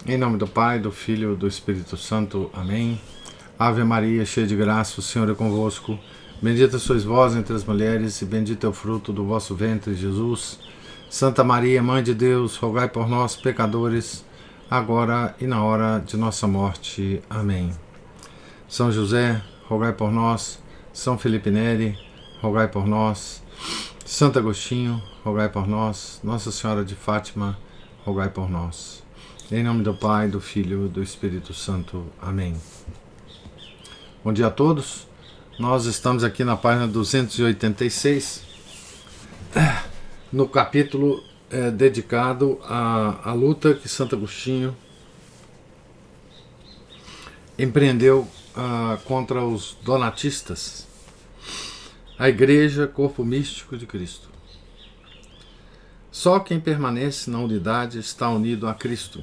Em nome do Pai, do Filho e do Espírito Santo. Amém. Ave Maria, cheia de graça, o Senhor é convosco. Bendita sois vós entre as mulheres, e bendito é o fruto do vosso ventre, Jesus. Santa Maria, Mãe de Deus, rogai por nós, pecadores, agora e na hora de nossa morte. Amém. São José, rogai por nós. São Felipe Neri, rogai por nós. Santo Agostinho, rogai por nós. Nossa Senhora de Fátima, rogai por nós. Em nome do Pai, do Filho e do Espírito Santo. Amém. Bom dia a todos. Nós estamos aqui na página 286, no capítulo dedicado à luta que Santo Agostinho empreendeu contra os donatistas, a Igreja, corpo místico de Cristo. Só quem permanece na unidade está unido a Cristo.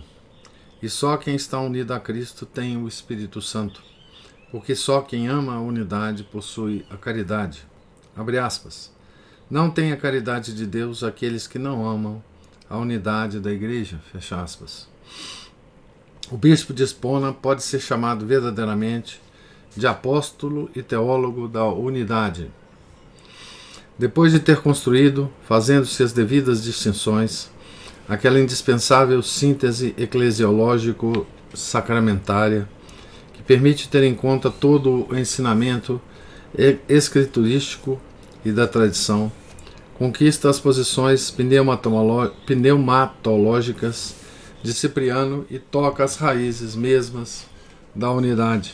E só quem está unido a Cristo tem o Espírito Santo, porque só quem ama a unidade possui a caridade. Abre aspas. Não tem a caridade de Deus aqueles que não amam a unidade da Igreja. Fecha aspas. O bispo de Espona pode ser chamado verdadeiramente de apóstolo e teólogo da unidade. Depois de ter construído, fazendo-se as devidas distinções, aquela indispensável síntese eclesiológico-sacramentária que permite ter em conta todo o ensinamento escriturístico e da tradição, conquista as posições pneumatológicas de Cipriano e toca as raízes mesmas da unidade.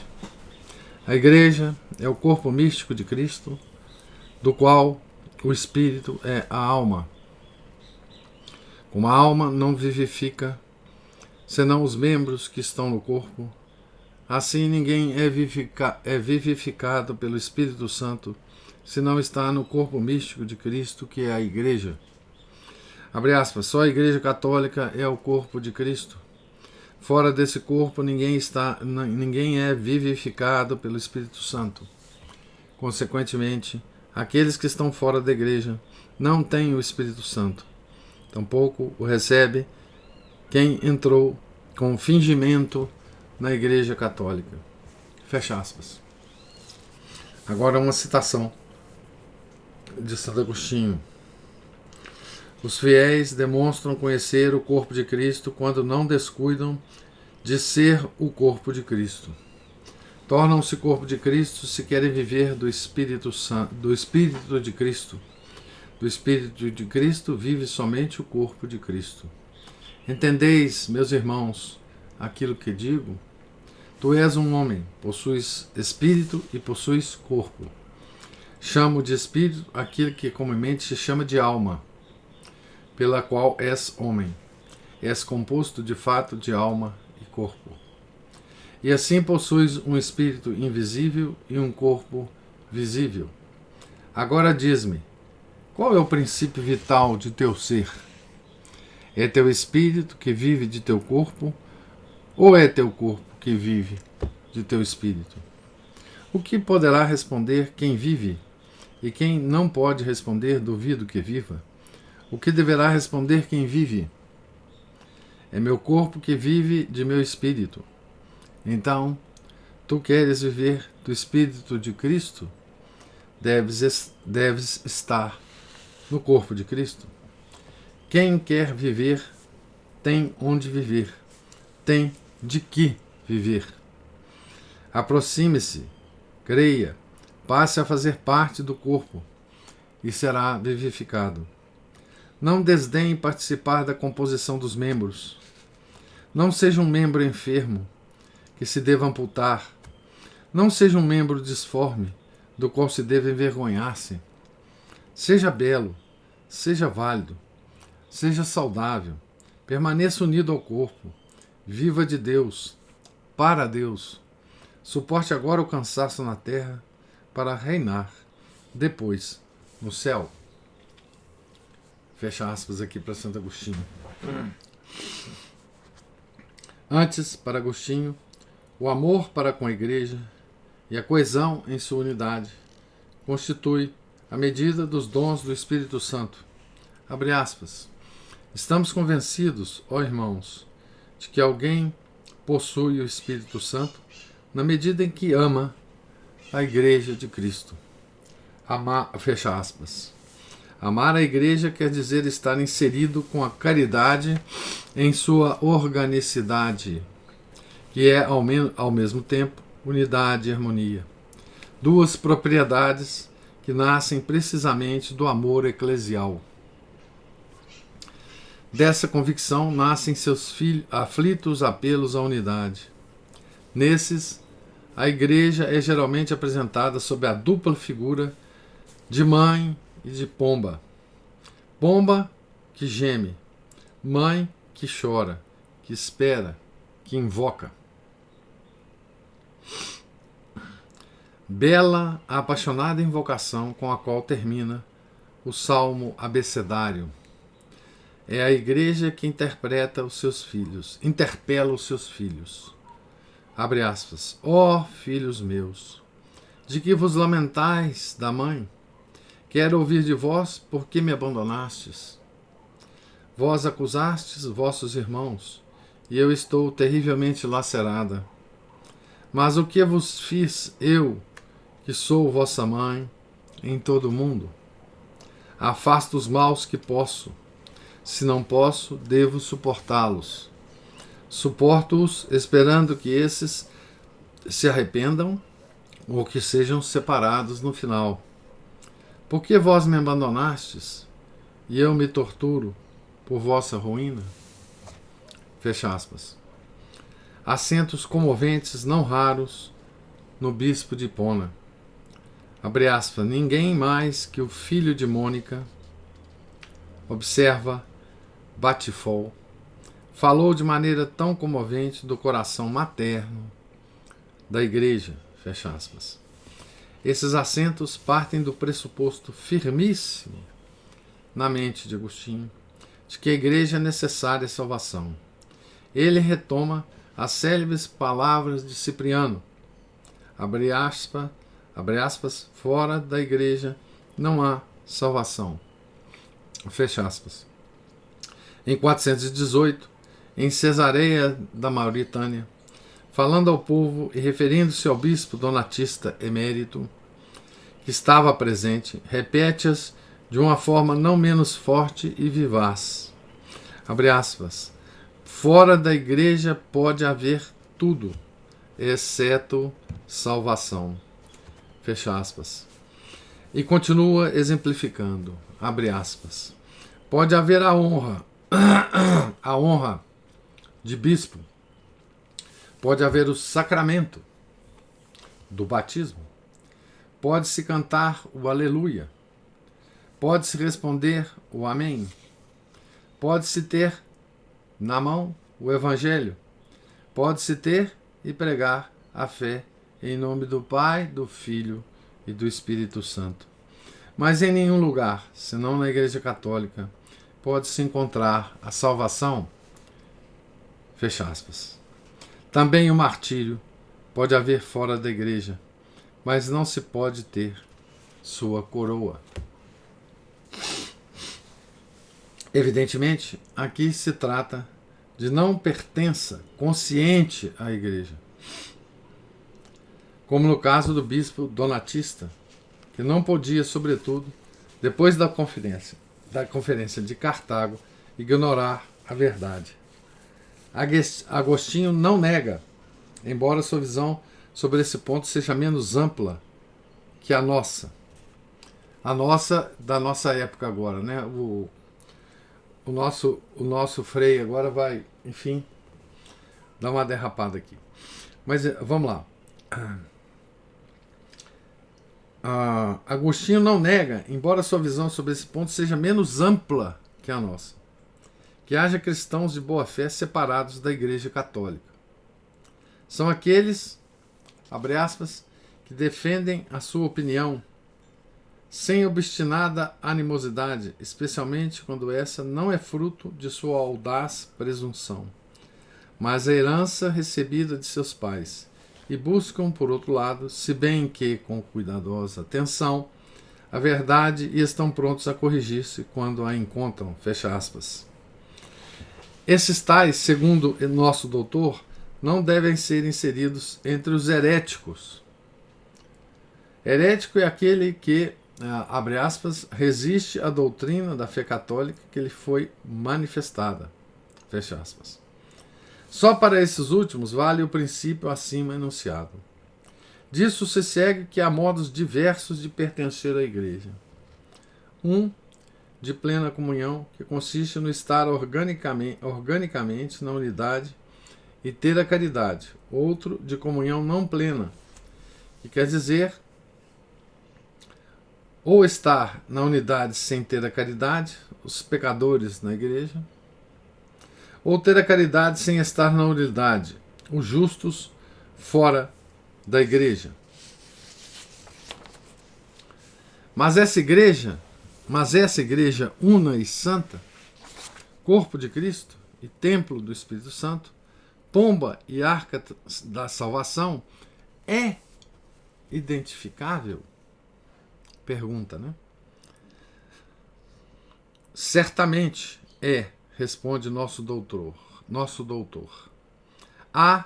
A Igreja é o corpo místico de Cristo, do qual o Espírito é a alma. Como a alma não vivifica, senão os membros que estão no corpo, assim ninguém é vivificado pelo Espírito Santo, se não está no corpo místico de Cristo, que é a Igreja. Abre aspas, só a Igreja Católica é o corpo de Cristo. Fora desse corpo ninguém é vivificado pelo Espírito Santo. Consequentemente, aqueles que estão fora da Igreja não têm o Espírito Santo. Tampouco o recebe quem entrou com fingimento na Igreja Católica. Fecha aspas. Agora uma citação de Santo Agostinho. Os fiéis demonstram conhecer o corpo de Cristo quando não descuidam de ser o corpo de Cristo. Tornam-se corpo de Cristo se querem viver do Espírito de Cristo. Do Espírito de Cristo vive somente o corpo de Cristo. Entendeis, meus irmãos, aquilo que digo? Tu és um homem, possuis espírito e possuis corpo. Chamo de espírito aquilo que comumente se chama de alma, pela qual és homem. És composto de fato de alma e corpo. E assim possuis um espírito invisível e um corpo visível. Agora diz-me, qual é o princípio vital de teu ser? É teu espírito que vive de teu corpo, ou é teu corpo que vive de teu espírito? O que poderá responder quem vive? E quem não pode responder, duvido que viva. O que deverá responder quem vive? É meu corpo que vive de meu espírito. Então, tu queres viver do Espírito de Cristo? Deves estar no corpo de Cristo. Quem quer viver tem onde viver, tem de que viver. Aproxime-se, creia, passe a fazer parte do corpo e será vivificado. Não desdenhe participar da composição dos membros. Não seja um membro enfermo que se deva amputar. Não seja um membro disforme do qual se deve envergonhar-se. Seja belo, seja válido, seja saudável, permaneça unido ao corpo, viva de Deus, para Deus. Suporte agora o cansaço na terra para reinar depois no céu. Fecha aspas aqui para Santo Agostinho. Antes, para Agostinho, o amor para com a Igreja e a coesão em sua unidade constitui a medida dos dons do Espírito Santo. Abre aspas. Estamos convencidos, ó irmãos, de que alguém possui o Espírito Santo na medida em que ama a Igreja de Cristo. Fecha aspas. Amar a Igreja quer dizer estar inserido com a caridade em sua organicidade, que é, ao mesmo tempo, unidade e harmonia. Duas propriedades que nascem precisamente do amor eclesial. Dessa convicção nascem seus aflitos apelos à unidade. Nesses, a Igreja é geralmente apresentada sob a dupla figura de mãe e de pomba. Pomba que geme, mãe que chora, que espera, que invoca. Bela a apaixonada invocação com a qual termina o salmo abecedário. É a Igreja que interpreta os seus filhos, interpela os seus filhos. Abre aspas. Ó filhos meus, de que vos lamentais da mãe? Quero ouvir de vós, por que me abandonastes? Vós acusastes vossos irmãos, e eu estou terrivelmente lacerada. Mas o que vos fiz eu, que sou vossa mãe, em todo o mundo? Afasto os maus que posso. Se não posso, devo suportá-los. Suporto-os, esperando que esses se arrependam ou que sejam separados no final. Por que vós me abandonastes, e eu me torturo por vossa ruína? Fecha aspas. Acentos comoventes não raros no bispo de Hipona. Abre aspas. Ninguém mais que o filho de Mônica, observa Battifol, falou de maneira tão comovente do coração materno da Igreja. Fecha aspas. Esses acentos partem do pressuposto firmíssimo na mente de Agostinho de que a Igreja é necessária à salvação. Ele retoma as célebres palavras de Cipriano. Abre aspas, fora da Igreja não há salvação. Fecha aspas. Em 418, em Cesareia da Mauritânia, falando ao povo e referindo-se ao bispo donatista emérito, que estava presente, repete-as de uma forma não menos forte e vivaz. Abre aspas. Fora da Igreja pode haver tudo, exceto salvação. Fecha aspas. E continua exemplificando. Abre aspas. Pode haver a honra de bispo. Pode haver o sacramento do batismo. Pode-se cantar o aleluia. Pode-se responder o amém. Pode-se ter na mão o evangelho. Pode-se ter e pregar a fé em nome do Pai, do Filho e do Espírito Santo. Mas em nenhum lugar, senão na Igreja Católica, pode-se encontrar a salvação. Fecha aspas. Também o martírio pode haver fora da Igreja, mas não se pode ter sua coroa. Evidentemente, aqui se trata de não pertença consciente à Igreja, como no caso do bispo donatista, que não podia, sobretudo, depois da conferência de Cartago, ignorar a verdade. Agostinho não nega, embora sua visão sobre esse ponto seja menos ampla que a nossa da nossa época agora, né? O nosso Frei agora vai, enfim, dar uma derrapada aqui. Mas vamos lá. Agostinho não nega, embora sua visão sobre esse ponto seja menos ampla que a nossa, que haja cristãos de boa fé separados da Igreja Católica. São aqueles, abre aspas, que defendem a sua opinião sem obstinada animosidade, especialmente quando essa não é fruto de sua audaz presunção, mas a herança recebida de seus pais, e buscam, por outro lado, se bem que com cuidadosa atenção, a verdade e estão prontos a corrigir-se quando a encontram. Fecha aspas. Esses tais, segundo nosso doutor, não devem ser inseridos entre os heréticos. Herético é aquele que, abre aspas, resiste à doutrina da fé católica que lhe foi manifestada, fecha aspas. Só para esses últimos vale o princípio acima enunciado. Disso se segue que há modos diversos de pertencer à Igreja. De plena comunhão, que consiste no estar organicamente na unidade e ter a caridade. Outro, de comunhão não plena, que quer dizer ou estar na unidade sem ter a caridade, os pecadores na Igreja, ou ter a caridade sem estar na unidade, os justos fora da Igreja. Mas essa igreja una e santa, corpo de Cristo e templo do Espírito Santo, pomba e arca da salvação, é identificável? Pergunta, né? Certamente é, responde nosso doutor. Há,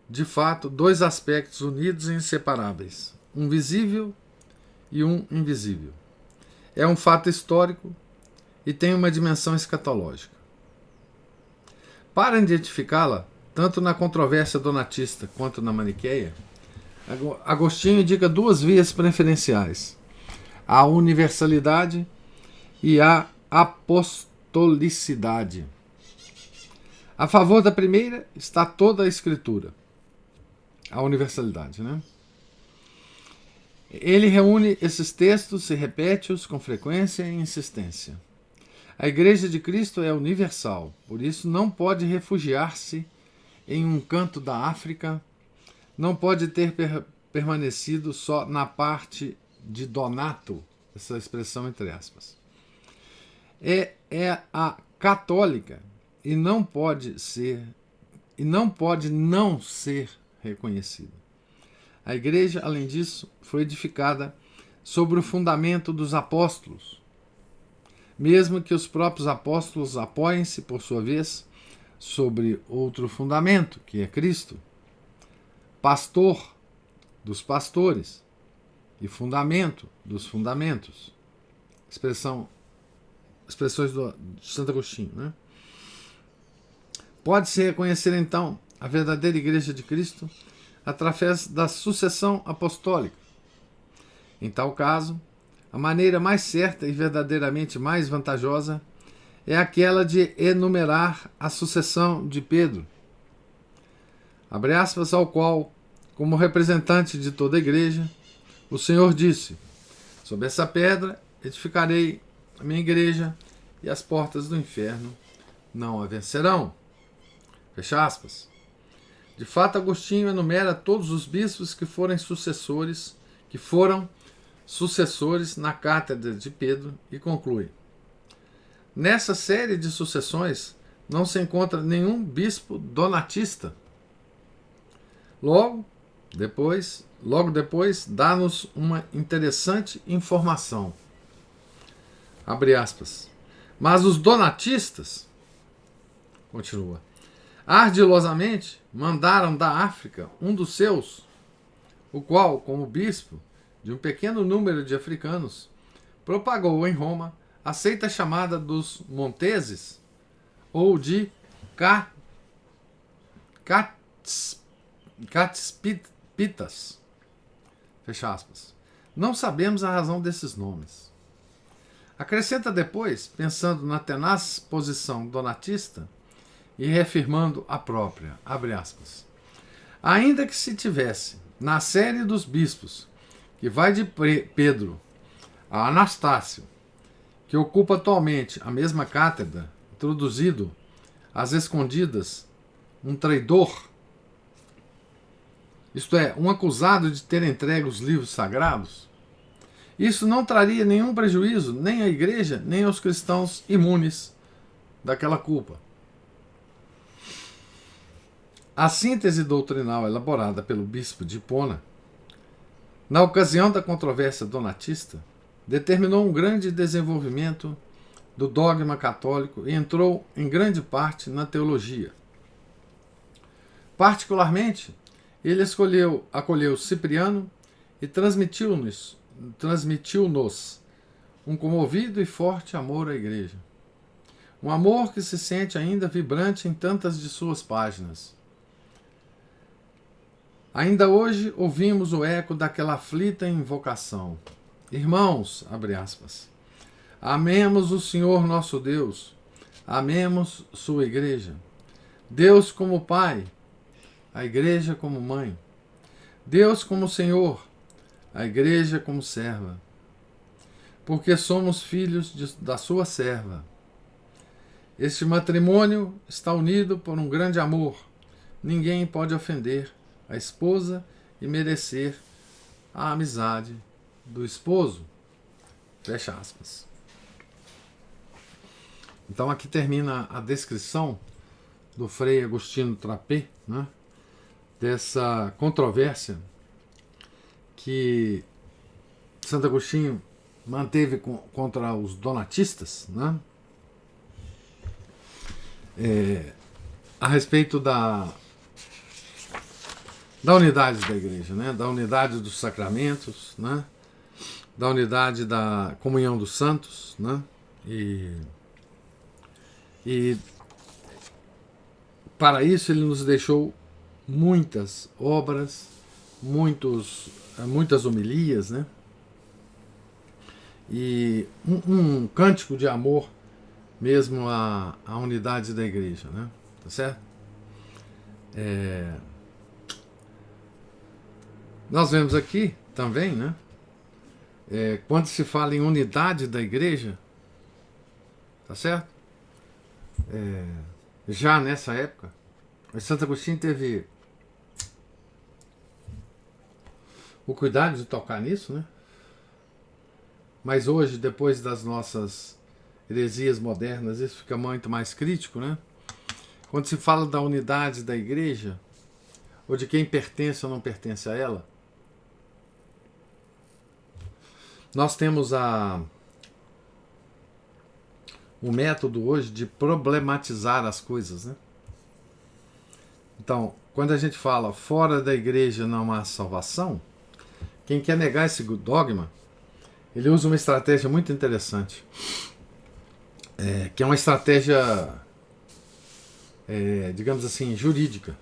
de fato, dois aspectos unidos e inseparáveis, um visível e um invisível. É um fato histórico e tem uma dimensão escatológica. Para identificá-la, tanto na controvérsia donatista quanto na maniqueia, Agostinho indica duas vias preferenciais: a universalidade e a apostolicidade. A favor da primeira está toda a Escritura, a universalidade, né? Ele reúne esses textos e repete-os com frequência e insistência. A Igreja de Cristo é universal, por isso não pode refugiar-se em um canto da África, não pode ter permanecido só na parte de Donato, essa expressão entre aspas. É a católica e não pode não ser reconhecida. A Igreja, além disso, foi edificada sobre o fundamento dos apóstolos, mesmo que os próprios apóstolos apoiem-se, por sua vez, sobre outro fundamento, que é Cristo, pastor dos pastores e fundamento dos fundamentos. Expressões de Santo Agostinho, né? Pode-se reconhecer, então, a verdadeira Igreja de Cristo através da sucessão apostólica. Em tal caso, a maneira mais certa e verdadeiramente mais vantajosa é aquela de enumerar a sucessão de Pedro, abre aspas, ao qual, como representante de toda a Igreja, o Senhor disse: sobre essa pedra edificarei a minha Igreja e as portas do inferno não a vencerão. Fecha aspas. De fato, Agostinho enumera todos os bispos que foram sucessores na cátedra de Pedro e conclui: nessa série de sucessões não se encontra nenhum bispo donatista. Logo depois, dá-nos uma interessante informação. Abre aspas. Mas os donatistas, continua, ardilosamente mandaram da África um dos seus, o qual, como bispo de um pequeno número de africanos, propagou em Roma a seita chamada dos Monteses, ou de Catspitas. Fecha aspas. Não sabemos a razão desses nomes. Acrescenta depois, pensando na tenaz posição donatista e reafirmando a própria, abre aspas. Ainda que se tivesse, na série dos bispos, que vai de Pedro a Anastácio, que ocupa atualmente a mesma cátedra, introduzido às escondidas um traidor, isto é, um acusado de ter entregue os livros sagrados, isso não traria nenhum prejuízo nem à Igreja, nem aos cristãos imunes daquela culpa. A síntese doutrinal elaborada pelo bispo de Hipona, na ocasião da controvérsia donatista, determinou um grande desenvolvimento do dogma católico e entrou em grande parte na teologia. Particularmente, ele acolheu Cipriano e transmitiu-nos um comovido e forte amor à Igreja. Um amor que se sente ainda vibrante em tantas de suas páginas. Ainda hoje ouvimos o eco daquela aflita invocação. Irmãos, abre aspas, amemos o Senhor nosso Deus, amemos sua Igreja. Deus como Pai, a Igreja como Mãe. Deus como Senhor, a Igreja como serva. Porque somos filhos da sua serva. Este matrimônio está unido por um grande amor. Ninguém pode ofender a esposa e merecer a amizade do esposo. Fecha aspas. Então aqui termina a descrição do Frei Agostinho Trapé, né, dessa controvérsia que Santo Agostinho manteve contra os donatistas, né, a respeito da unidade da Igreja, né, da unidade dos sacramentos, né, da unidade da comunhão dos santos, né, e para isso ele nos deixou muitas obras, muitas homilias, né, e um cântico de amor mesmo à unidade da Igreja, né? Tá certo? Nós vemos aqui também, né? Quando se fala em unidade da Igreja, tá certo? Já nessa época, Santo Agostinho teve o cuidado de tocar nisso, né? Mas hoje, depois das nossas heresias modernas, isso fica muito mais crítico, né? Quando se fala da unidade da Igreja, ou de quem pertence ou não pertence a ela, nós temos o método hoje de problematizar as coisas, né? Então, quando a gente fala fora da Igreja não há salvação, quem quer negar esse dogma, ele usa uma estratégia muito interessante, que é uma estratégia, digamos assim, jurídica.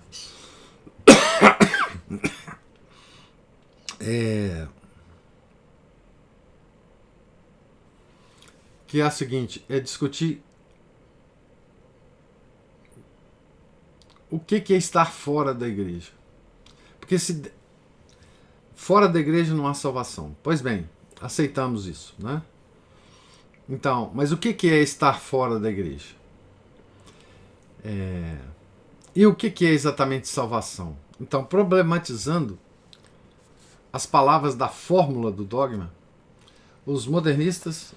Que é a seguinte, é discutir o que é estar fora da Igreja. Porque se fora da Igreja não há salvação. Pois bem, aceitamos isso, né? Então, mas o que é estar fora da Igreja? E o que é exatamente salvação? Então, problematizando as palavras da fórmula do dogma, os modernistas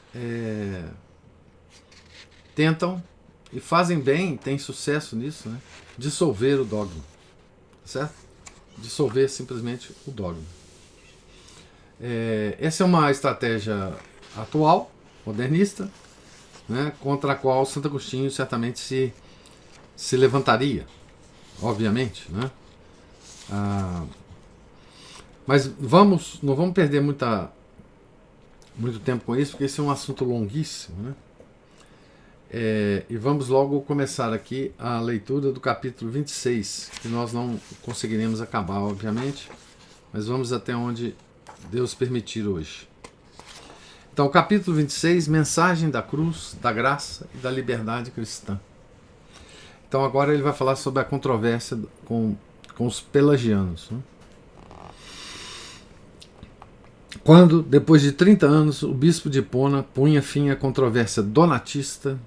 tentam, e fazem bem, têm sucesso nisso, né? Dissolver o dogma, certo? Dissolver simplesmente o dogma. Essa é uma estratégia atual, modernista, né, contra a qual Santo Agostinho certamente se levantaria, obviamente, né? Mas não vamos perder muito tempo com isso, porque esse é um assunto longuíssimo, né? E vamos logo começar aqui a leitura do capítulo 26, que nós não conseguiremos acabar, obviamente, mas vamos até onde Deus permitir hoje. Então, capítulo 26, mensagem da cruz, da graça e da liberdade cristã. Então, agora ele vai falar sobre a controvérsia com os pelagianos, né? Quando, depois de 30 anos, o bispo de Hipona punha fim à controvérsia donatista,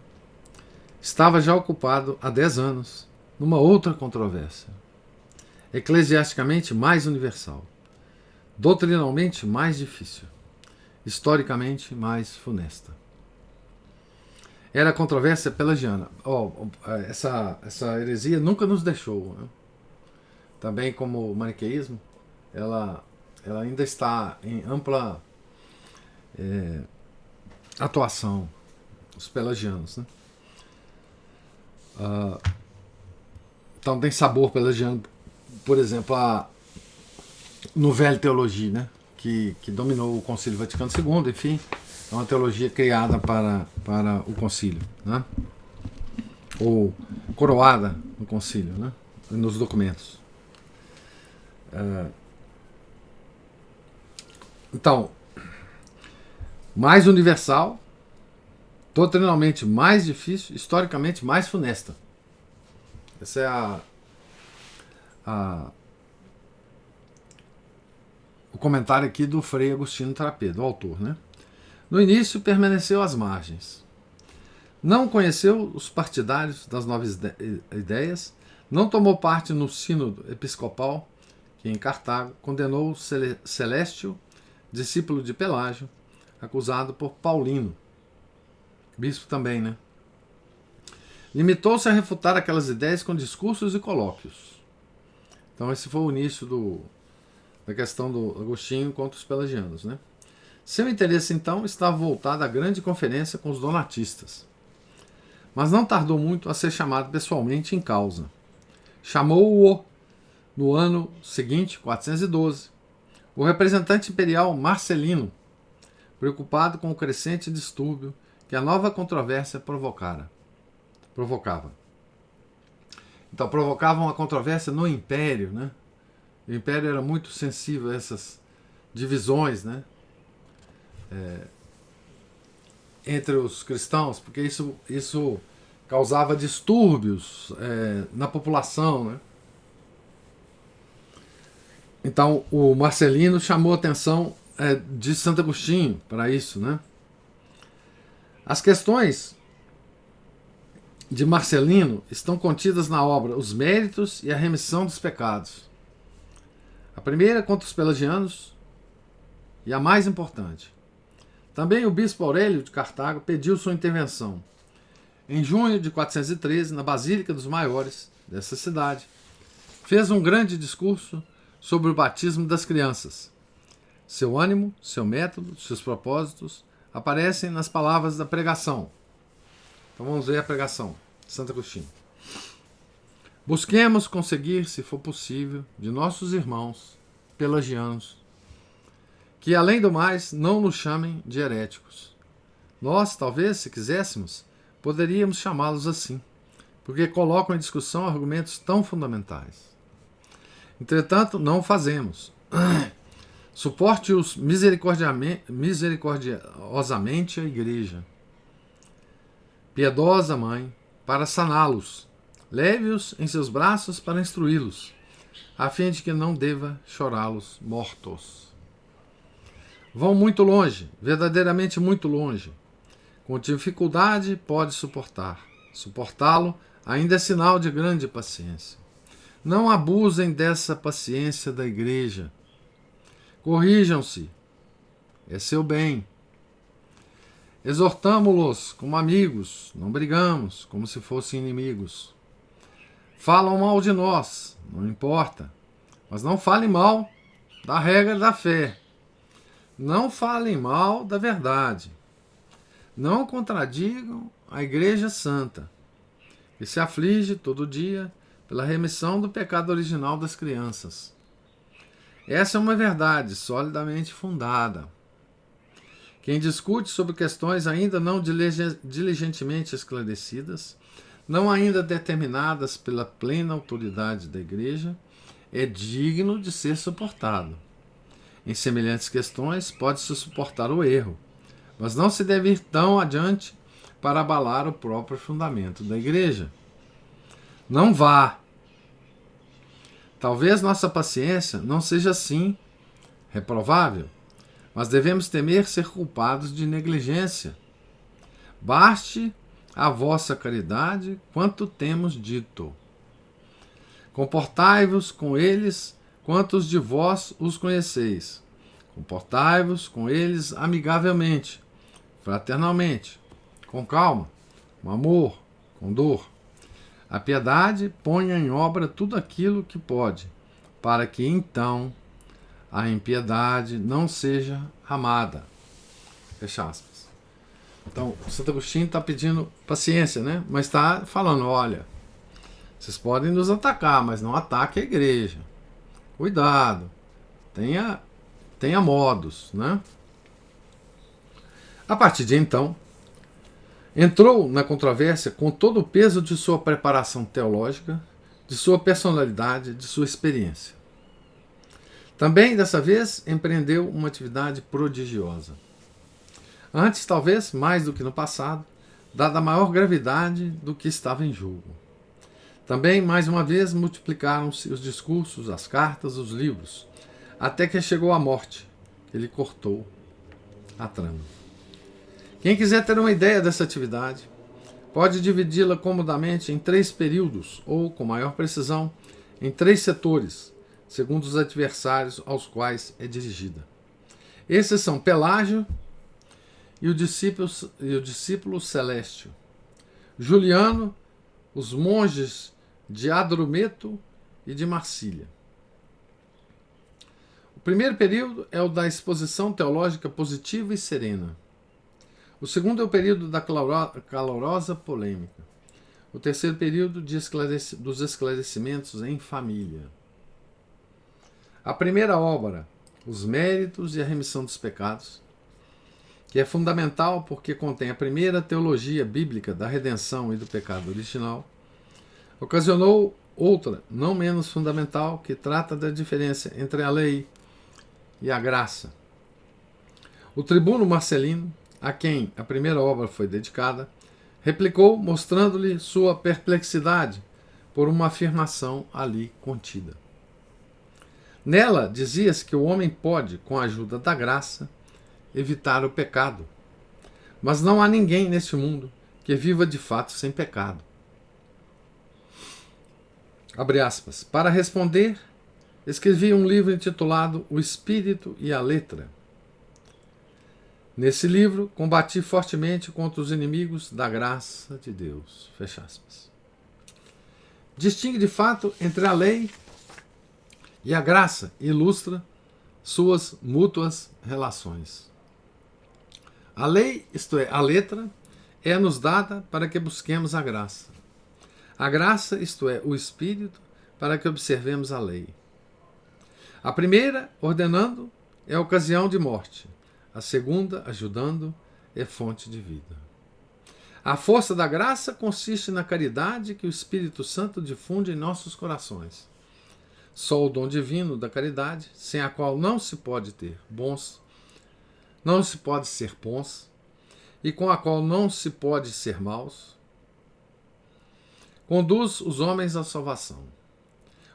estava já ocupado há 10 anos numa outra controvérsia, eclesiasticamente mais universal, doutrinalmente mais difícil, historicamente mais funesta. Era a controvérsia pelagiana. Essa heresia nunca nos deixou, né? Também como o maniqueísmo, ela ainda está em ampla atuação os pelagianos, né? Então tem sabor pelagiano, por exemplo, a Nouvelle Teologia, né? Que dominou o Concílio Vaticano II, enfim, é uma teologia criada para o concílio, né? Ou coroada no concílio, né? Nos documentos. Então, mais universal, doutrinalmente mais difícil, historicamente mais funesta. Essa é o comentário aqui do Frei Agostinho Trapé, do autor, né? No início permaneceu às margens. Não conheceu os partidários das novas ideias, não tomou parte no sínodo episcopal, que em Cartago condenou Celestio, discípulo de Pelágio, acusado por Paulino, bispo também, né? Limitou-se a refutar aquelas ideias com discursos e colóquios. Então esse foi o início da questão do Agostinho contra os pelagianos, né? Seu interesse, então, estava voltado à grande conferência com os donatistas. Mas não tardou muito a ser chamado pessoalmente em causa. Chamou-o, no ano seguinte, 412, o representante imperial Marcelino, preocupado com o crescente distúrbio que a nova controvérsia provocava. Então, provocava uma controvérsia no Império, né? O Império era muito sensível a essas divisões, né? Entre os cristãos, porque isso causava distúrbios na população, né? Então, o Marcelino chamou a atenção de Santo Agostinho para isso, né? As questões de Marcelino estão contidas na obra Os Méritos e a Remissão dos Pecados. A primeira contra os pelagianos e a mais importante. Também o bispo Aurélio de Cartago pediu sua intervenção. Em junho de 413, na Basílica dos Maiores dessa cidade, fez um grande discurso sobre o batismo das crianças. Seu ânimo, seu método, seus propósitos aparecem nas palavras da pregação. Então vamos ver a pregação de Santo Agostinho. Busquemos conseguir, se for possível, de nossos irmãos pelagianos, que, além do mais, não nos chamem de heréticos. Nós, talvez, se quiséssemos, poderíamos chamá-los assim, porque colocam em discussão argumentos tão fundamentais. Entretanto, não o fazemos. Suporte-os misericordiosamente a Igreja, piedosa Mãe, para saná-los. Leve-os em seus braços para instruí-los, a fim de que não deva chorá-los mortos. Vão muito longe, verdadeiramente muito longe. Com dificuldade pode suportar. Suportá-lo ainda é sinal de grande paciência. Não abusem dessa paciência da Igreja. Corrijam-se. É seu bem. Exortamo-los como amigos, não brigamos, como se fossem inimigos. Falam mal de nós, não importa, mas não falem mal da regra da fé. Não falem mal da verdade. Não contradigam a Igreja Santa, que se aflige todo dia pela remissão do pecado original das crianças. Essa é uma verdade solidamente fundada. Quem discute sobre questões ainda não diligentemente esclarecidas, não ainda determinadas pela plena autoridade da Igreja, é digno de ser suportado. Em semelhantes questões, pode-se suportar o erro, mas não se deve ir tão adiante para abalar o próprio fundamento da Igreja. Não vá. Talvez nossa paciência não seja assim reprovável, mas devemos temer ser culpados de negligência. Baste a vossa caridade quanto temos dito. Comportai-vos com eles quantos de vós os conheceis. Comportai-vos com eles amigavelmente, fraternalmente, com calma, com amor, com dor. A piedade ponha em obra tudo aquilo que pode, para que então a impiedade não seja amada. Fecha aspas. Então, Santo Agostinho está pedindo paciência, né? Mas está falando, olha, vocês podem nos atacar, mas não ataque a igreja. Cuidado, tenha modos, né? A partir de então, entrou na controvérsia com todo o peso de sua preparação teológica, de sua personalidade, de sua experiência. Também, dessa vez, empreendeu uma atividade prodigiosa. Antes, talvez, mais do que no passado, dada a maior gravidade do que estava em jogo. Também, mais uma vez, multiplicaram-se os discursos, as cartas, os livros, até que chegou a morte, que lhe cortou a trama. Quem quiser ter uma ideia dessa atividade, pode dividi-la comodamente em 3 períodos, ou, com maior precisão, em 3 setores, segundo os adversários aos quais é dirigida. Esses são Pelágio e o discípulo Celestio, Juliano, os monges de Adrumeto e de Marsília. O primeiro período é o da exposição teológica positiva e serena. O segundo é o período da calorosa polêmica. O terceiro período dos esclarecimentos em família. A primeira obra, Os Méritos e a Remissão dos Pecados, que é fundamental porque contém a primeira teologia bíblica da redenção e do pecado original, ocasionou outra, não menos fundamental, que trata da diferença entre a lei e a graça. O tribuno Marcelino, a quem a primeira obra foi dedicada, replicou, mostrando-lhe sua perplexidade por uma afirmação ali contida. Nela dizia-se que o homem pode, com a ajuda da graça, evitar o pecado, mas não há ninguém neste mundo que viva de fato sem pecado. Abre aspas. Para responder, escrevi um livro intitulado O Espírito e a Letra. Nesse livro, combati fortemente contra os inimigos da graça de Deus. Fecha aspas. Distingue de fato entre a lei e a graça e ilustra suas mútuas relações. A lei, isto é, a letra, é-nos dada para que busquemos a graça. A graça, isto é, o Espírito, para que observemos a lei. A primeira, ordenando, é ocasião de morte. A segunda, ajudando, é fonte de vida. A força da graça consiste na caridade que o Espírito Santo difunde em nossos corações. Só o dom divino da caridade, sem a qual não se pode ter bons, não se pode ser bons, e com a qual não se pode ser maus, conduz os homens à salvação.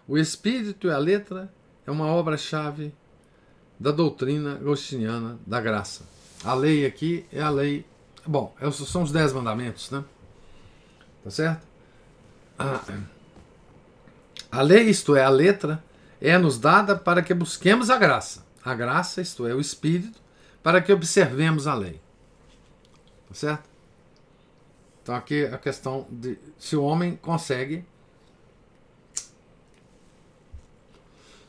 O Espírito e a letra é uma obra-chave da doutrina agostiniana da graça. A lei aqui é a lei... Bom, são os 10 mandamentos, né? Tá certo? A lei, isto é, a letra, é-nos dada para que busquemos a graça. A graça, isto é, o Espírito, para que observemos a lei. Tá certo? Então aqui a questão de se o homem consegue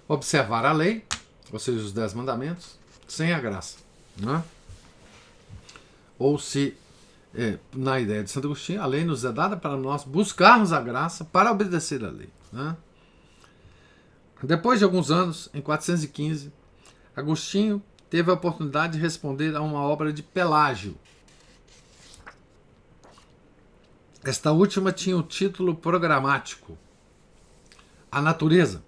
observar a lei, ou seja, os 10 mandamentos, sem a graça. Né? Ou se, na ideia de Santo Agostinho, a lei nos é dada para nós buscarmos a graça para obedecer a lei. Né? Depois de alguns anos, em 415, Agostinho teve a oportunidade de responder a uma obra de Pelágio. Esta última tinha o título programático, A Natureza.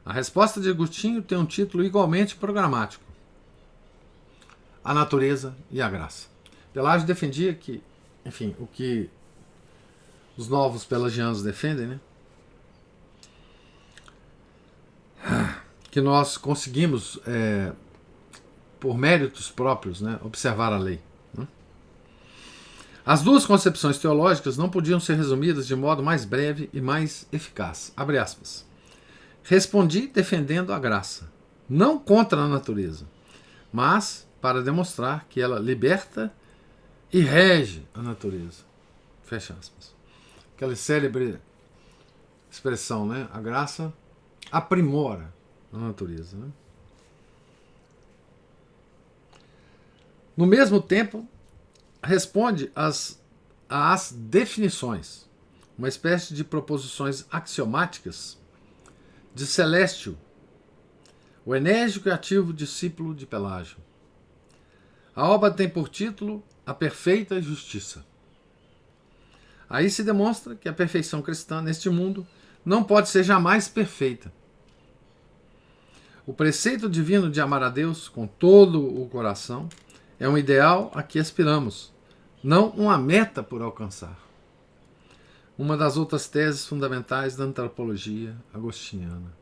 A resposta de Agostinho tem um título igualmente programático, A Natureza e a Graça. Pelágio defendia que, enfim, o que os novos pelagianos defendem, né? Que nós conseguimos, por méritos próprios, né, observar a lei. Né? As duas concepções teológicas não podiam ser resumidas de modo mais breve e mais eficaz. Abre aspas. Respondi defendendo a graça, não contra a natureza, mas para demonstrar que ela liberta e rege a natureza. Fecha aspas. Aquela célebre expressão, né? A graça aprimora a natureza. Né? No mesmo tempo, responde às definições, uma espécie de proposições axiomáticas de Celestio, o enérgico e ativo discípulo de Pelágio. A obra tem por título A Perfeita Justiça. Aí se demonstra que a perfeição cristã neste mundo não pode ser jamais perfeita. O preceito divino de amar a Deus com todo o coração é um ideal a que aspiramos, não uma meta por alcançar. Uma das outras teses fundamentais da antropologia agostiniana,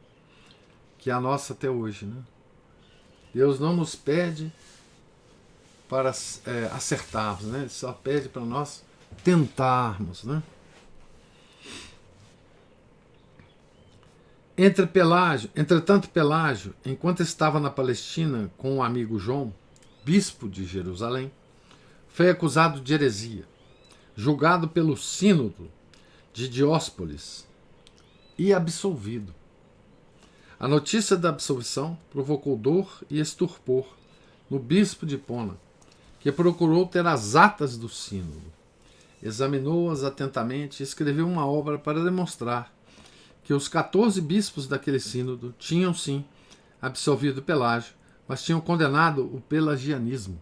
que é a nossa até hoje, né? Deus não nos pede para acertarmos, né? Ele só pede para nós tentarmos, né? Entretanto, Pelágio, enquanto estava na Palestina com o amigo João, bispo de Jerusalém, foi acusado de heresia, julgado pelo sínodo de Dióspolis e absolvido. A notícia da absolvição provocou dor e estupor no bispo de Hipona, que procurou ter as atas do sínodo. Examinou-as atentamente e escreveu uma obra para demonstrar que os 14 bispos daquele sínodo tinham sim absolvido Pelágio, mas tinham condenado o pelagianismo.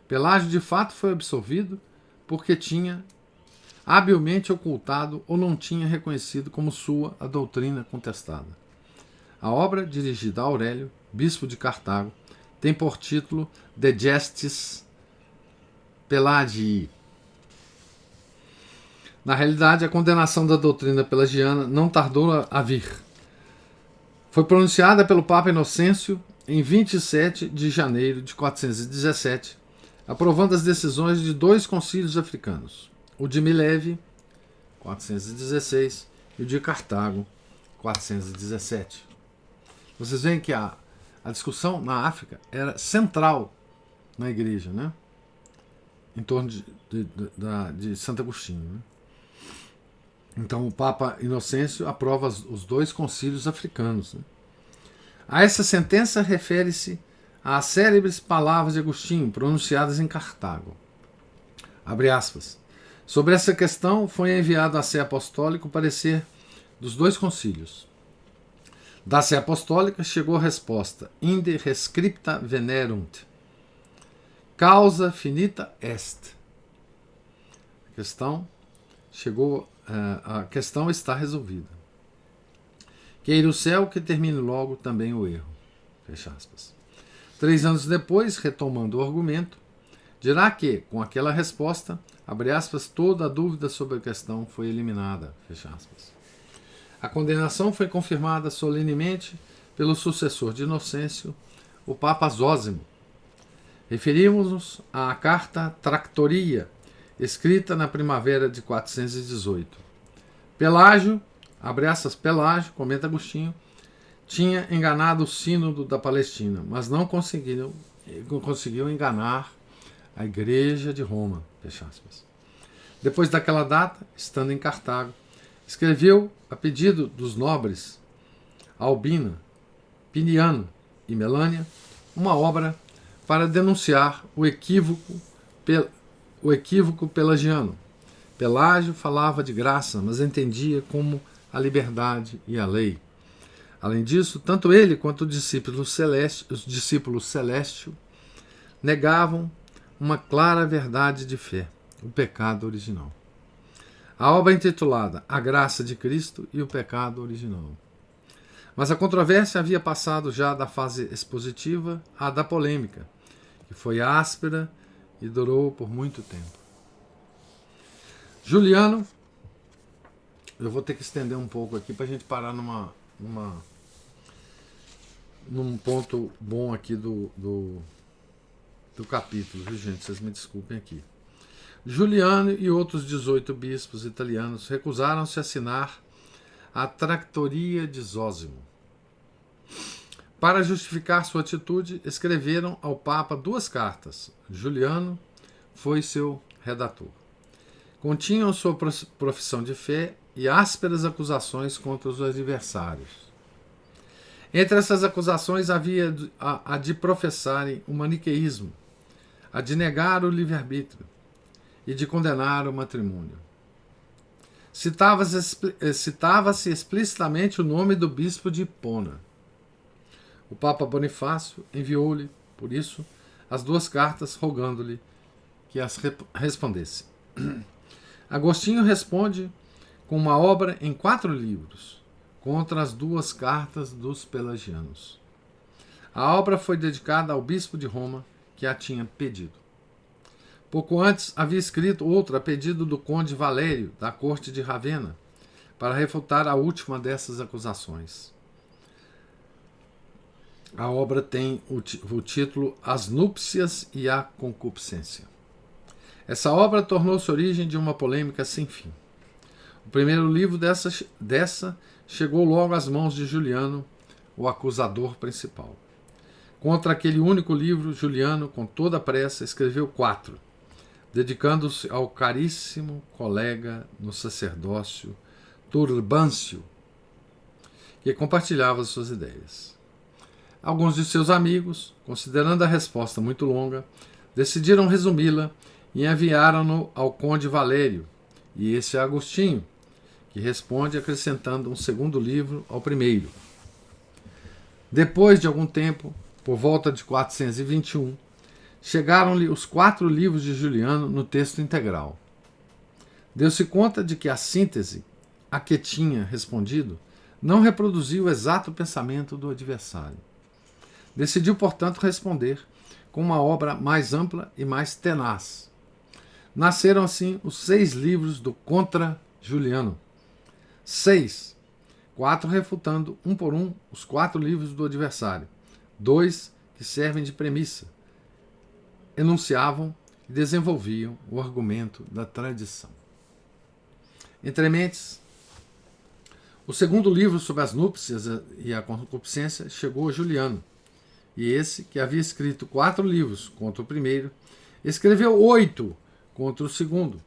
Pelágio de fato foi absolvido porque tinha habilmente ocultado ou não tinha reconhecido como sua a doutrina contestada. A obra, dirigida a Aurélio, bispo de Cartago, tem por título De Gestis Pelagii. Na realidade, a condenação da doutrina pelagiana não tardou a vir. Foi pronunciada pelo Papa Inocêncio em 27 de janeiro de 417, aprovando as decisões de 2 concílios africanos, o de Mileve, 416, e o de Cartago, 417. Vocês veem que a discussão na África era central na igreja, né? Em torno de Santo Agostinho. Né? Então o Papa Inocêncio aprova os 2 concílios africanos. Né? A essa sentença refere-se às célebres palavras de Agostinho pronunciadas em Cartago. Abre aspas. Sobre essa questão foi enviado à Sé Apostólica o parecer dos 2 concílios. Da Sé Apostólica chegou a resposta: Inde rescripta venerunt. Causa finita est. A questão está resolvida. Queira o céu que termine logo também o erro. Fecha aspas. 3 anos depois, retomando o argumento, dirá que, com aquela resposta, abre aspas, toda a dúvida sobre a questão foi eliminada. Fecha aspas. A condenação foi confirmada solenemente pelo sucessor de Inocêncio, o Papa Zósimo. Referimos-nos à carta Tractoria, escrita na primavera de 418. Pelágio, abre aspas, Pelágio, comenta Agostinho, tinha enganado o sínodo da Palestina, mas não conseguiu enganar a igreja de Roma. Fecha aspas. Depois daquela data, estando em Cartago, escreveu, a pedido dos nobres Albina, Piniano e Melânia, uma obra para denunciar o equívoco pelagiano. Pelágio falava de graça, mas entendia como a liberdade e a lei. Além disso, tanto ele quanto os discípulos Celestio negavam uma clara verdade de fé, o pecado original. A obra é intitulada A Graça de Cristo e o Pecado Original. Mas a controvérsia havia passado já da fase expositiva à da polêmica, que foi áspera e durou por muito tempo. Juliano, eu vou ter que estender um pouco aqui para a gente parar num ponto bom aqui do capítulo, viu, gente? Vocês me desculpem aqui. Juliano e outros 18 bispos italianos recusaram-se a assinar a Tractoria de Zósimo. Para justificar sua atitude, escreveram ao Papa 2 cartas. Juliano foi seu redator. Continham sua profissão de fé e ásperas acusações contra os adversários. Entre essas acusações havia a de professarem o maniqueísmo, a de negar o livre-arbítrio e de condenar o matrimônio. Citava-se explicitamente o nome do bispo de Hipona. O Papa Bonifácio enviou-lhe, por isso, as 2 cartas rogando-lhe que as respondesse. Agostinho responde com uma obra em 4 livros, contra as 2 cartas dos pelagianos. A obra foi dedicada ao bispo de Roma, que a tinha pedido. Pouco antes, havia escrito outra a pedido do conde Valério, da corte de Ravenna, para refutar a última dessas acusações. A obra tem o título As Núpcias e a Concupiscência. Essa obra tornou-se origem de uma polêmica sem fim. O primeiro livro dessa chegou logo às mãos de Juliano, o acusador principal. Contra aquele único livro, Juliano, com toda a pressa, escreveu 4, dedicando-se ao caríssimo colega no sacerdócio, Turbâncio, que compartilhava as suas ideias. Alguns de seus amigos, considerando a resposta muito longa, decidiram resumi-la e enviaram-no ao conde Valério, e esse é Agostinho, que responde acrescentando um segundo livro ao primeiro. Depois de algum tempo, por volta de 421, chegaram-lhe os 4 livros de Juliano no texto integral. Deu-se conta de que a síntese a que tinha respondido não reproduzia o exato pensamento do adversário. Decidiu, portanto, responder com uma obra mais ampla e mais tenaz. Nasceram, assim, os 6 livros do Contra Juliano. 6, 4 refutando, um por um, os 4 livros do adversário. 2 que servem de premissa, enunciavam e desenvolviam o argumento da tradição. Entre mentes, o segundo livro sobre as núpcias e a concupiscência chegou a Juliano, e esse, que havia escrito 4 livros contra o primeiro, escreveu 8 contra o segundo,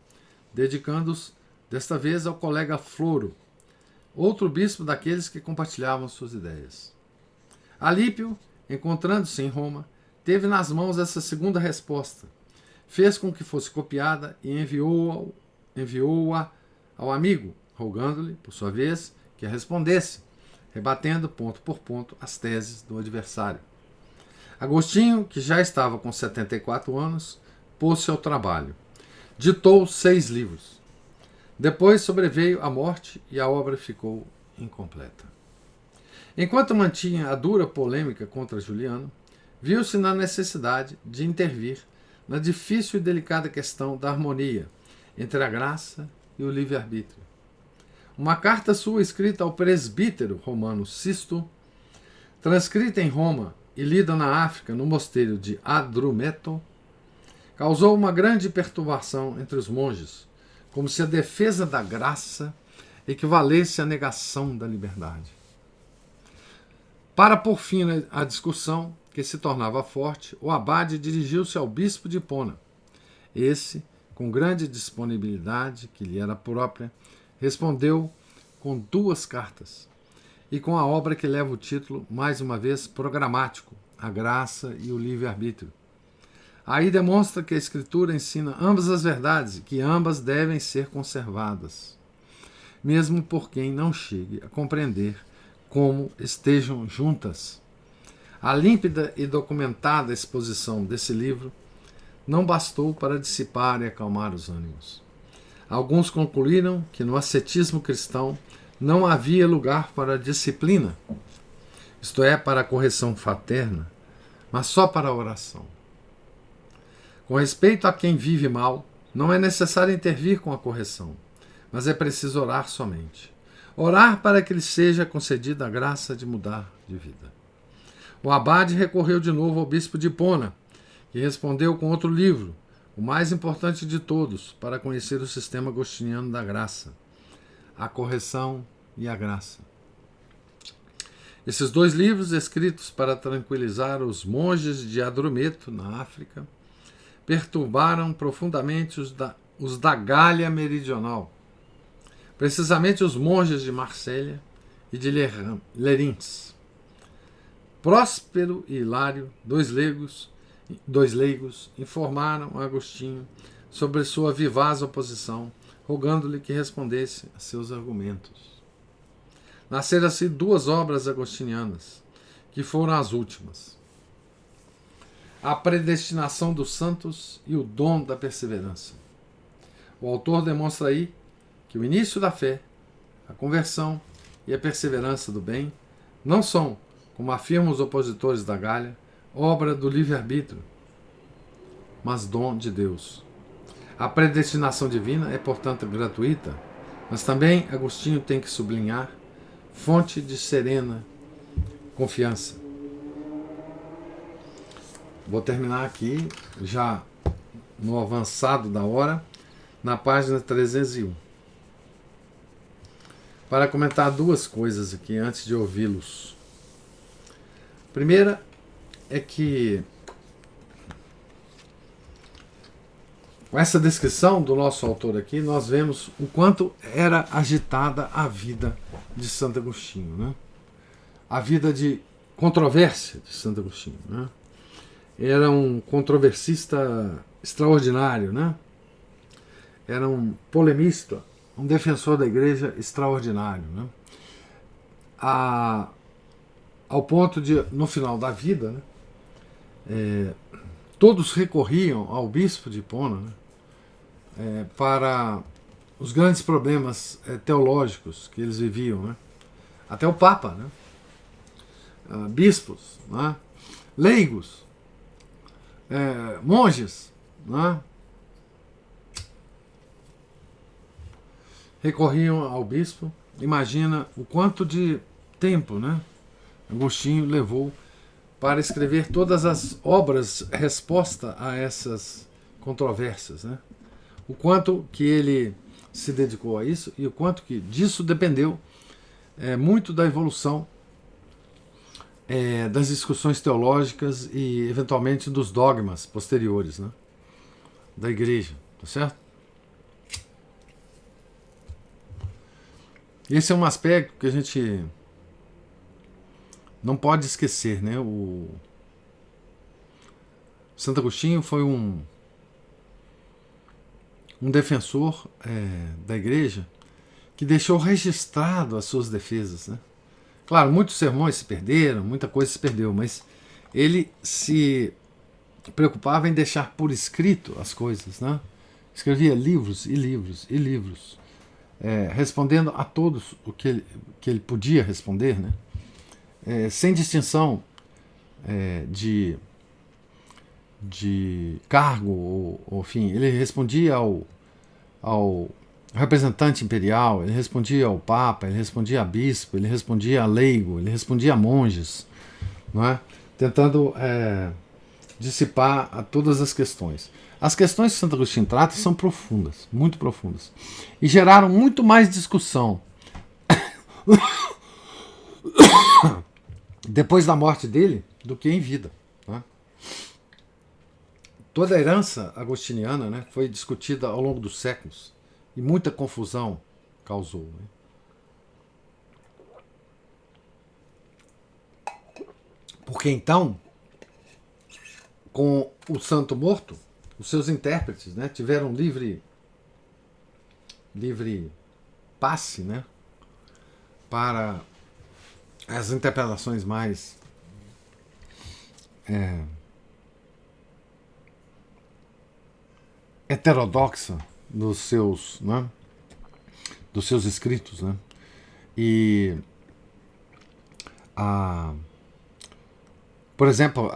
dedicando-os desta vez ao colega Floro, outro bispo daqueles que compartilhavam suas ideias. Alípio, encontrando-se em Roma, teve nas mãos essa segunda resposta, fez com que fosse copiada e enviou-a ao amigo, rogando-lhe, por sua vez, que a respondesse, rebatendo ponto por ponto as teses do adversário. Agostinho, que já estava com 74 anos, pôs-se ao trabalho. Ditou 6 livros. Depois sobreveio a morte e a obra ficou incompleta. Enquanto mantinha a dura polêmica contra Juliano, viu-se na necessidade de intervir na difícil e delicada questão da harmonia entre a graça e o livre-arbítrio. Uma carta sua escrita ao presbítero romano Sisto, transcrita em Roma e lida na África no mosteiro de Adrumeto, causou uma grande perturbação entre os monges, como se a defesa da graça equivalesse à negação da liberdade. Para pôr fim à discussão, que se tornava forte, o abade dirigiu-se ao bispo de Hipona. Esse, com grande disponibilidade que lhe era própria, respondeu com 2 cartas e com a obra que leva o título, mais uma vez, programático, A Graça e o Livre-Arbítrio. Aí demonstra que a Escritura ensina ambas as verdades e que ambas devem ser conservadas, mesmo por quem não chegue a compreender como estejam juntas. A límpida e documentada exposição desse livro não bastou para dissipar e acalmar os ânimos. Alguns concluíram que no ascetismo cristão não havia lugar para a disciplina, isto é, para a correção fraterna, mas só para a oração. Com respeito a quem vive mal, não é necessário intervir com a correção, mas é preciso orar somente. Orar para que lhe seja concedida a graça de mudar de vida. O abade recorreu de novo ao bispo de Hipona, que respondeu com outro livro, o mais importante de todos, para conhecer o sistema agostiniano da graça, a correção e a graça. Esses 2 livros, escritos para tranquilizar os monges de Adrumeto, na África, perturbaram profundamente os da Gália Meridional, precisamente os monges de Marsella e de Lerins. Próspero e Hilário, 2 leigos, dois leigos, informaram Agostinho sobre sua vivaz oposição, rogando-lhe que respondesse a seus argumentos. Nasceram assim duas obras agostinianas, que foram as últimas: A Predestinação dos Santos e o Dom da Perseverança. O autor demonstra aí que o início da fé, a conversão e a perseverança do bem não são, como afirmam os opositores da Gália, obra do livre-arbítrio, mas dom de Deus. A predestinação divina é, portanto, gratuita, mas também Agostinho tem que sublinhar, fonte de serena confiança. Vou terminar aqui, já no avançado da hora, na página 301. Para comentar duas coisas aqui antes de ouvi-los. A primeira é que, com essa descrição do nosso autor aqui, nós vemos o quanto era agitada a vida de Santo Agostinho, né? A vida de controvérsia de Santo Agostinho, né? Era um controversista extraordinário, né? Era um polemista, um defensor da igreja extraordinário, né? Ao ponto de, no final da vida, né, todos recorriam ao bispo de Hipona, né, para os grandes problemas teológicos que eles viviam, né? Até o Papa, né? Bispos, né? Leigos, monges, né? Recorriam ao bispo. Imagina o quanto de tempo, né, Agostinho levou para escrever todas as obras resposta a essas controvérsias, né? O quanto que ele se dedicou a isso e o quanto que disso dependeu muito da evolução das discussões teológicas e eventualmente dos dogmas posteriores, né, da igreja, tá certo? Esse é um aspecto que a gente não pode esquecer, né? O Santo Agostinho foi um defensor da igreja que deixou registrado as suas defesas, né? Claro, muitos sermões se perderam, muita coisa se perdeu, mas ele se preocupava em deixar por escrito as coisas, né? Escrevia livros e livros e livros, respondendo a todos o que ele podia responder, né? Sem distinção de cargo, ou enfim, ele respondia ao representante imperial, ele respondia ao Papa, ele respondia a bispo, ele respondia a leigo, ele respondia a monges, não é? Tentando dissipar a todas as questões. As questões que Santo Agostinho trata são profundas, muito profundas, e geraram muito mais discussão depois da morte dele do que em vida, né? Toda a herança agostiniana, né, foi discutida ao longo dos séculos e muita confusão causou, né? Porque então, com o santo morto, os seus intérpretes, né, tiveram livre passe, né, para as interpretações mais heterodoxa dos seus escritos, né? E por exemplo,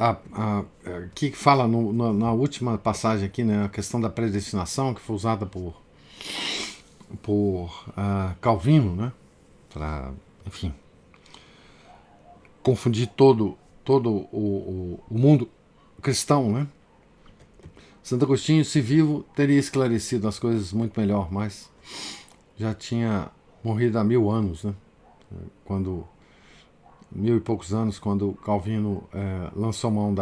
que fala na última passagem aqui, né, a questão da predestinação, que foi usada por Calvino, né, para, enfim, confundir todo o mundo cristão, né? Santo Agostinho, se vivo, teria esclarecido as coisas muito melhor, mas já tinha morrido há 1000 anos, né? 1000 e poucos anos, quando Calvino lançou mão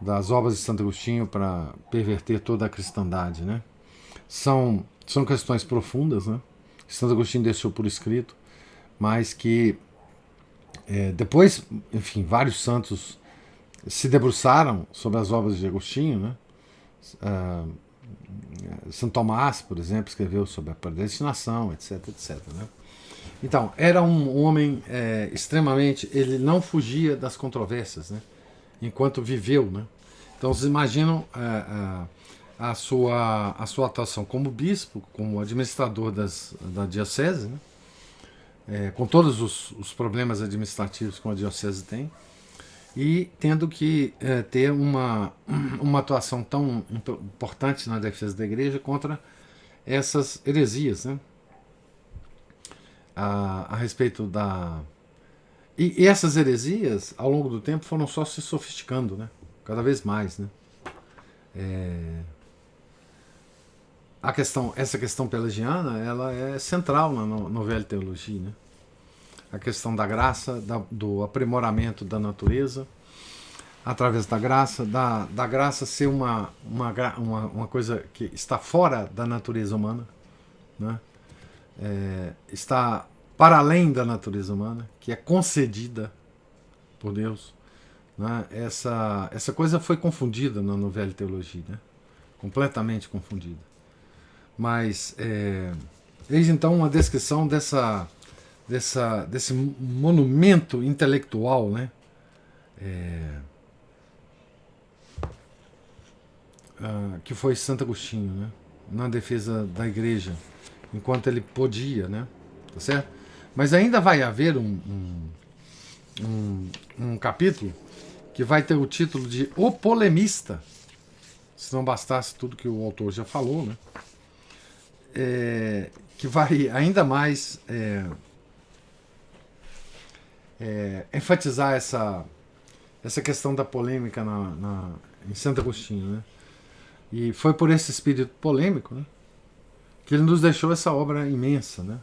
das obras de Santo Agostinho para perverter toda a cristandade, né? São questões profundas, né, que Santo Agostinho deixou por escrito, mas que depois, enfim, vários santos se debruçaram sobre as obras de Agostinho, né? Ah, São Tomás, por exemplo, escreveu sobre a predestinação, etc, etc. Né? Então, era um homem extremamente... Ele não fugia das controvérsias, né? Enquanto viveu. Né? Então, vocês imaginam a sua atuação como bispo, como administrador da diocese, né? Com todos os problemas administrativos que a diocese tem, e tendo que ter uma atuação tão importante na defesa da igreja contra essas heresias, né? A respeito da... E essas heresias, ao longo do tempo, foram só se sofisticando, né? Cada vez mais, né? Essa questão pelagiana, ela é central no Velho Teologia, né? A questão da graça, do aprimoramento da natureza, através da graça, da graça ser uma coisa que está fora da natureza humana, né? Está para além da natureza humana, que é concedida por Deus. Né? Essa coisa foi confundida no Velho Teologia, né? Completamente confundida. Mas eis então uma descrição desse monumento intelectual, né? Que foi Santo Agostinho, né? Na defesa da igreja, enquanto ele podia, né? Tá certo? Mas ainda vai haver um capítulo que vai ter o título de O Polemista, se não bastasse tudo que o autor já falou, né? Que vai ainda mais enfatizar essa questão da polêmica em Santo Agostinho, né? E foi por esse espírito polêmico, né, que ele nos deixou essa obra imensa, né?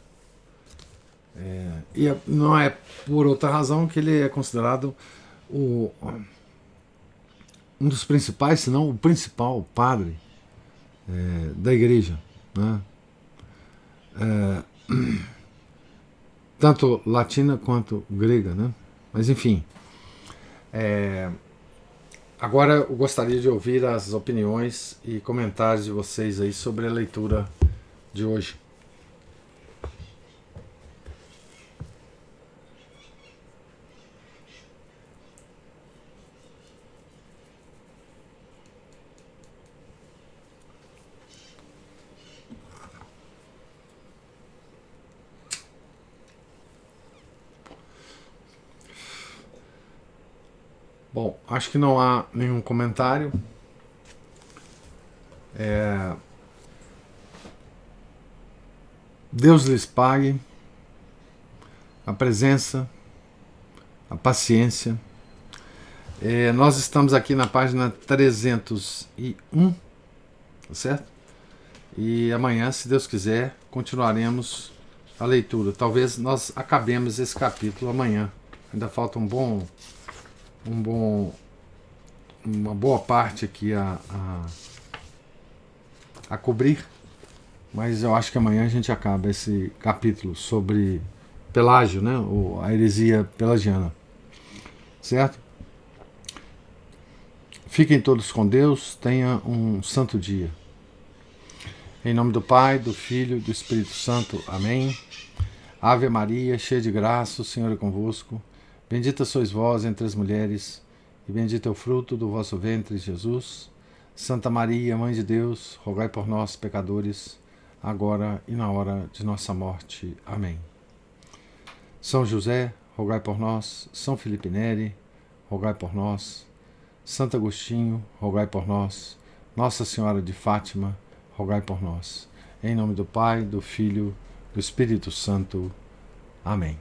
E não é por outra razão que ele é considerado um dos principais, se não o principal padre da igreja, né? Tanto latina quanto grega, né? Mas enfim, agora eu gostaria de ouvir as opiniões e comentários de vocês aí sobre a leitura de hoje. Bom, acho que não há nenhum comentário. Deus lhes pague a presença, a paciência. Nós estamos aqui na página 301, tá certo? E amanhã, se Deus quiser, continuaremos a leitura. Talvez nós acabemos esse capítulo amanhã. Ainda falta uma boa parte aqui a cobrir, mas eu acho que amanhã a gente acaba esse capítulo sobre Pelágio, né? A heresia pelagiana, certo? Fiquem todos com Deus, tenha um santo dia. Em nome do Pai, do Filho e do Espírito Santo. Amém. Ave Maria, cheia de graça, o Senhor é convosco. Bendita sois vós entre as mulheres, e bendito é o fruto do vosso ventre, Jesus. Santa Maria, Mãe de Deus, rogai por nós, pecadores, agora e na hora de nossa morte. Amém. São José, rogai por nós. São Felipe Neri, rogai por nós. Santo Agostinho, rogai por nós. Nossa Senhora de Fátima, rogai por nós. Em nome do Pai, do Filho, do Espírito Santo. Amém.